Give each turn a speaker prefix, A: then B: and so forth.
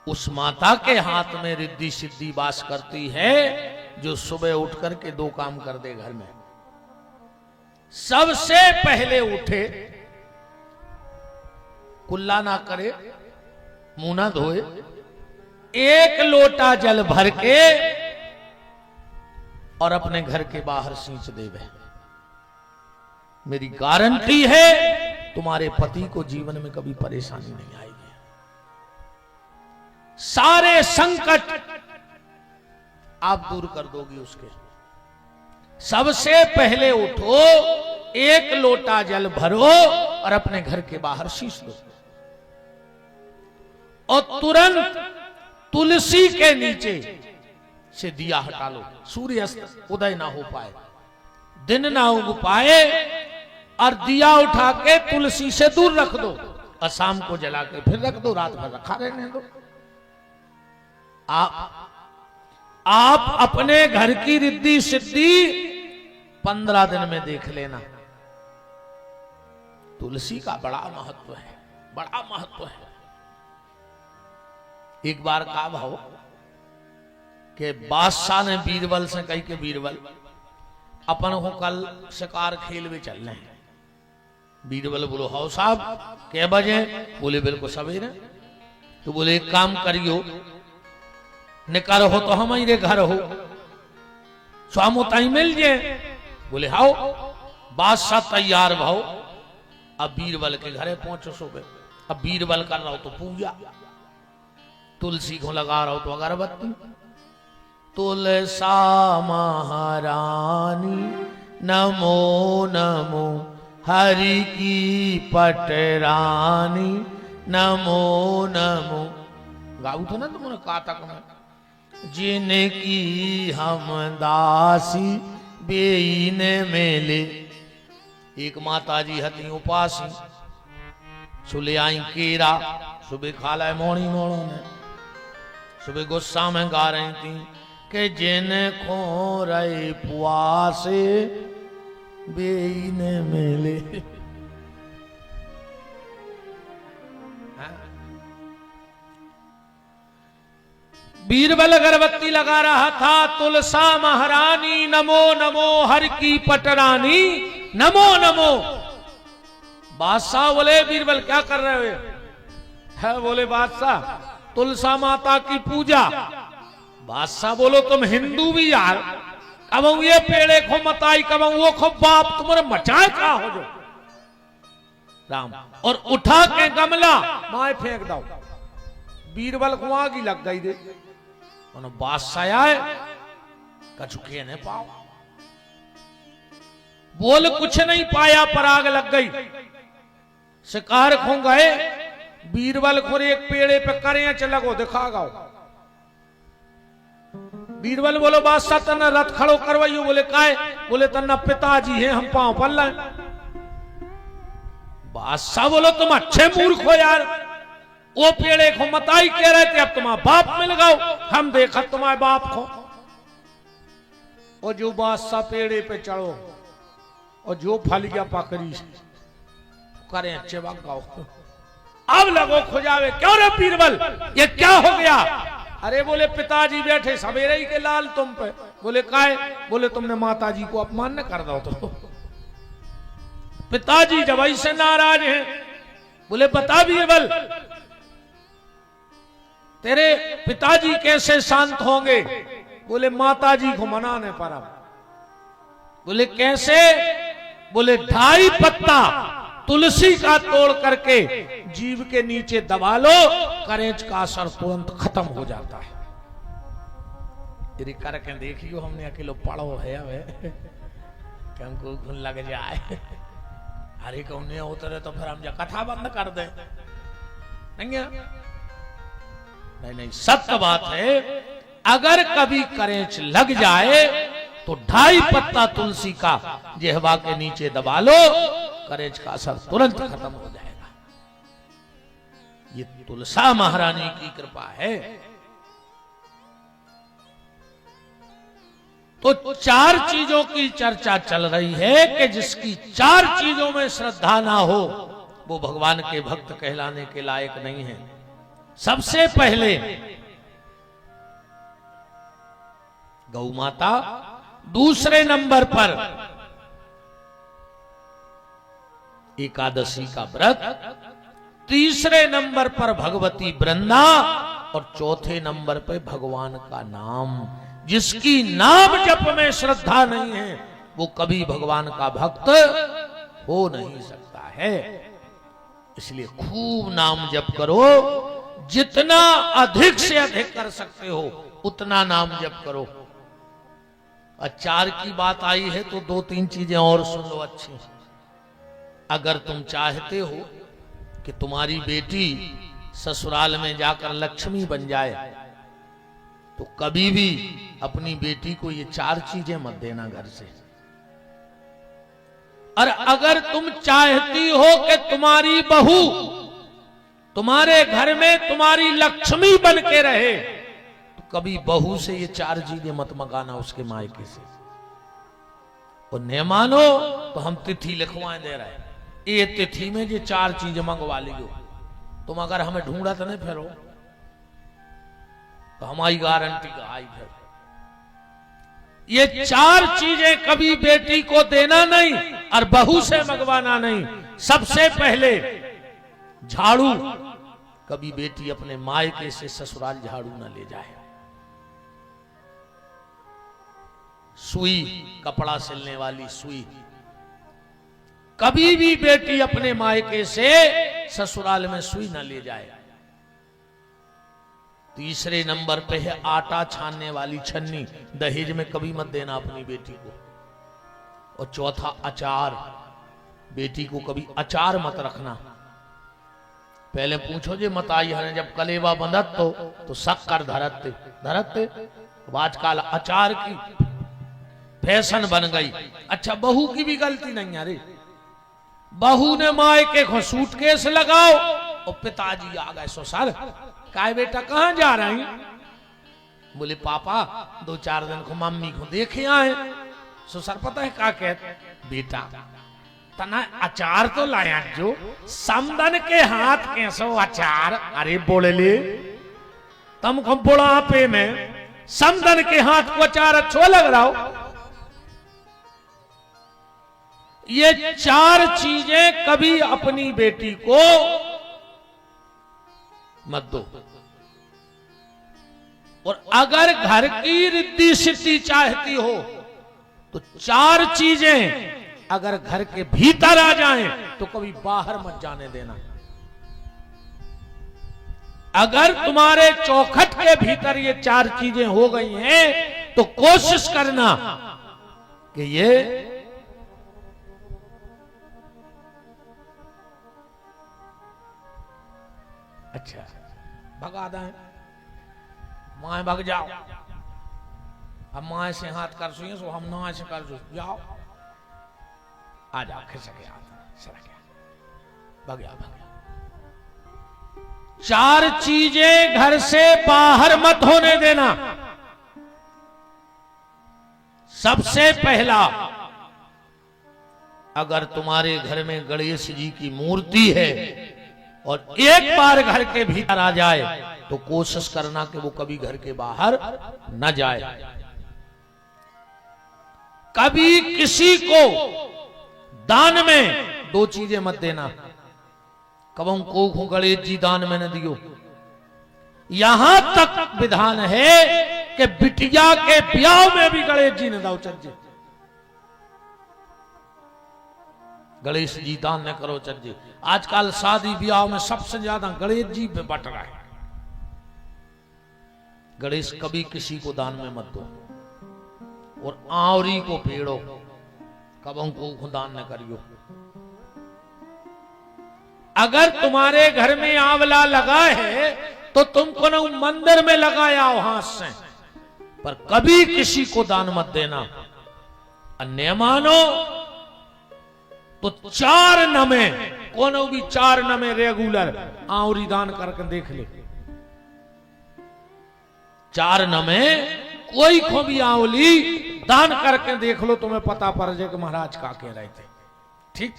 A: उस माता के हाथ में रिद्धि सिद्धि वास करती है जो सुबह उठ करके दो काम कर दे घर में। सबसे पहले उठे, कुल्ला ना करे, मुंह ना धोए, एक लोटा जल भर के और अपने घर के बाहर सींच देवे। मेरी गारंटी है तुम्हारे पति को जीवन में कभी परेशानी नहीं आएगी। सारे संकट आप दूर कर दोगी उसके। सबसे पहले उठो, एक लोटा जल भरो और अपने घर के बाहर शीश दो और तुरंत तुलसी के नीचे से दिया हटा लो। सूर्यास्त उदय ना हो पाए, दिन ना उग पाए, और दिया उठा के तुलसी से दूर रख दो और शाम को जला के फिर रख दो, रात भर रखा रहने दो। आप अपने घर की रिद्धि सिद्धि 15 दिन में देख लेना। तुलसी का बड़ा महत्व है, बड़ा महत्व है। एक बार कहा भाव कि बादशाह ने बीरबल से कही कि बीरबल अपन को कल शिकार खेल में चल रहे हैं। बीरबल बोलो हाउ साहब क्या बजे? बोले बिल्कुल सवेरे। तो बोले एक काम करियो, निकर हो तो हमारे घर हो, स्वामो ताई मिल जाए। बोले हाओ। बादशाह तैयार भाव। अब बीरबल के घरे पहुंचो सुबह। अब बीरबल कर रहा हो तो पूजा, तुलसी को लगा रहा हो तो अगरबत्ती। तुलसा महारानी नमो नमो, हरि की पटरानी नमो नमो। गाऊ तो ना तुमने कहा तक में, जिनकी हम दासी बेईन मेले। एक माता जी हती उपासी, सुले आई केरा, सुबह खा लाए मोड़ी मोड़ों ने। सुबह गुस्सा में गा रही थी कि जिन खो रहे पुआसे बेईन मेले। बीरबल अगरबत्ती लगा रहा था। तुलसा महारानी नमो नमो, हर की पटरानी नमो नमो। बादशाह बोले बीरबल क्या कर रहे हो? है बोले बादशाह तुलसा माता की पूजा। बादशाह बोलो तुम हिंदू भी यार, अब ये पेड़े को मताई कब वो खो बाप तुम्हारे मचाए का हो जो राम। और उठा के गमला माए फेंक दो। बीरबल को आग ही लग गई दे। बादशाह आए कछुके ने पाओ, बोल कुछ नहीं पाया पर आग लग गई। शिकार खो गए। बीरबल को एक पेड़े पे करे लगो दिखा गाओ। बीरबल बोलो बादशाह तना रथ खड़ो करवाइयो। बोले काहे? बोले तना पिताजी है हम पांव पल रहे। बादशाह बोलो तुम अच्छे मूर्ख हो यार, वो पेड़े को मताई कह रहे थे, अब तुम्हारा बाप मिल गओ, हम देखा तुम्हारे बाप को। और जो बादशाह पेड़े पे चढ़ो और जो फल गया पकड़ी करें अच्छे वक्त गाओ। अब लगो खुजावे, क्यों रे बीरबल ये क्या हो गया? अरे बोले पिताजी बैठे सवेरे ही के लाल तुम पे। बोले काहे? बोले तुमने माताजी को अपमान न कर दो तो। पिताजी जब ऐसे नाराज हैं, बोले बता बीरबल तेरे पिताजी कैसे शांत होंगे? बोले माताजी को मनाने पर। बोले कैसे? बोले 2.5 पत्ता तुलसी का तोड़ करके जीव के नीचे दबा लो, करेज का असर तुरंत खत्म हो जाता है। करके देखियो, हमने अकेलो पढ़ो है हमको घुन लग जाए। अरे कौन उतरे तो फिर हम जा कथा बंद कर दे। नहीं सत्य बात है, अगर कभी करेंच लग जाए तो 2.5 पत्ता तुलसी का जेहवा के नीचे दबा लो, करेंच का असर तुरंत खत्म हो जाएगा। ये तुलसा महारानी की कृपा है। तो 4 चीजों की चर्चा चल रही है कि जिसकी 4 चीजों में श्रद्धा ना हो वो भगवान के भक्त कहलाने के लायक नहीं है। सबसे पहले गौ माता, दूसरे नंबर पर एकादशी का व्रत, तीसरे नंबर पर भगवती वृंदा और चौथे नंबर पर भगवान का नाम। जिसकी नाम जप में श्रद्धा नहीं है वो कभी भगवान का भक्त हो नहीं सकता है। इसलिए खूब नाम जप करो, जितना अधिक से अधिक कर सकते हो उतना नाम जप करो। अचार की बात आई है तो दो तीन चीजें और सुन लो अच्छी। अगर तुम चाहते हो कि तुम्हारी बेटी ससुराल में जाकर लक्ष्मी बन जाए तो कभी भी अपनी बेटी को ये 4 चीजें मत देना घर से। और अगर तुम चाहती हो कि तुम्हारी बहू तुम्हारे घर में तुम्हारी लक्ष्मी बन के रहे तो कभी बहू से ये 4 चीजें मत मंगाना उसके मायके से। और न मानो तो हम तिथि लिखवा दे रहे हैं, ये तिथि में ये 4 चीजें मंगवा लियो। तुम अगर हमें ढूंढा तो नहीं फिरो तो हमारी गारंटी का आई फिर। ये 4 चीजें कभी बेटी को देना नहीं और बहू से मंगवाना नहीं। सबसे पहले झाड़ू, कभी बेटी अपने मायके से ससुराल झाड़ू न ले जाए। सुई, कपड़ा सिलने वाली सुई, कभी भी बेटी अपने मायके से ससुराल में सुई न ले जाए। तीसरे नंबर पे है आटा छानने वाली छन्नी, दहेज में कभी मत देना अपनी बेटी को। और चौथा अचार, बेटी को कभी अचार मत रखना। पहले पूछो जे मत आई है जब कलेवा बंधत तो शक्कर धरते धरते। आजकल अचार की फैशन बन गई। अच्छा बहू की भी गलती नहीं है रे। बहू ने मायके को सूटकेस लगाओ और पिताजी आ गए ससुर, काय बेटा कहां जा रहे हैं? बोले पापा 2-4 दिन को मम्मी को देखे आए। ससुर पता है क्या कहते? बेटा तना अचार तो लाया जो समदन के हाथ कैसो अचार। अरे बोले ले तुमको बुढ़ापे में समदन के हाथ को अचार अच्छा लग रहा हो। ये 4 चीजें कभी अपनी बेटी को मत दो। और अगर घर की रिद्धि सिद्धि चाहती हो तो 4 चीजें अगर घर के भीतर आ जाएं तो कभी बाहर मत जाने देना। अगर तुम्हारे चौखट के भीतर ये 4 चीजें हो गई हैं तो कोशिश करना कि ये अच्छा भगा दें। माए भग जाओ, हम माए से हाथ कर सुइए सो हम ना से कर जाओ। आ जाओ खिसक भग गया। 4 चीजें घर से बाहर मत होने देना। सबसे पहला, अगर तुम्हारे घर में गणेश जी की मूर्ति है और एक बार घर के भीतर आ जाए तो कोशिश करना कि वो कभी घर के बाहर न जाए। कभी किसी को दान में 2 चीजें मत देना। कबों को गणेश जी दान में न दियो। यहां तक विधान है कि बिटिया के ब्याह में भी गणेश जी ने दाव चज्जे। गणेश जी दान न करो चज्जे। आजकल शादी ब्याह में सबसे ज्यादा गणेश जी पे बट रहा है। गणेश कभी किसी को दान में मत दो। और आवरी को पेड़ो, कबों को दान न करियो। अगर तुम्हारे घर में आंवला लगा है तो तुमको न मंदिर में लगाया हो हाथ से, पर कभी किसी को दान मत देना। अन्य मानो तो 4 नमे, कोनो भी 4 नमे रेगुलर आवरी दान करके देख ले। 4 नमे कोई को भी आवली दान करके देख लो, तुम्हें पता पड़ जाए कि महाराज का कह रहे थे। ठीक।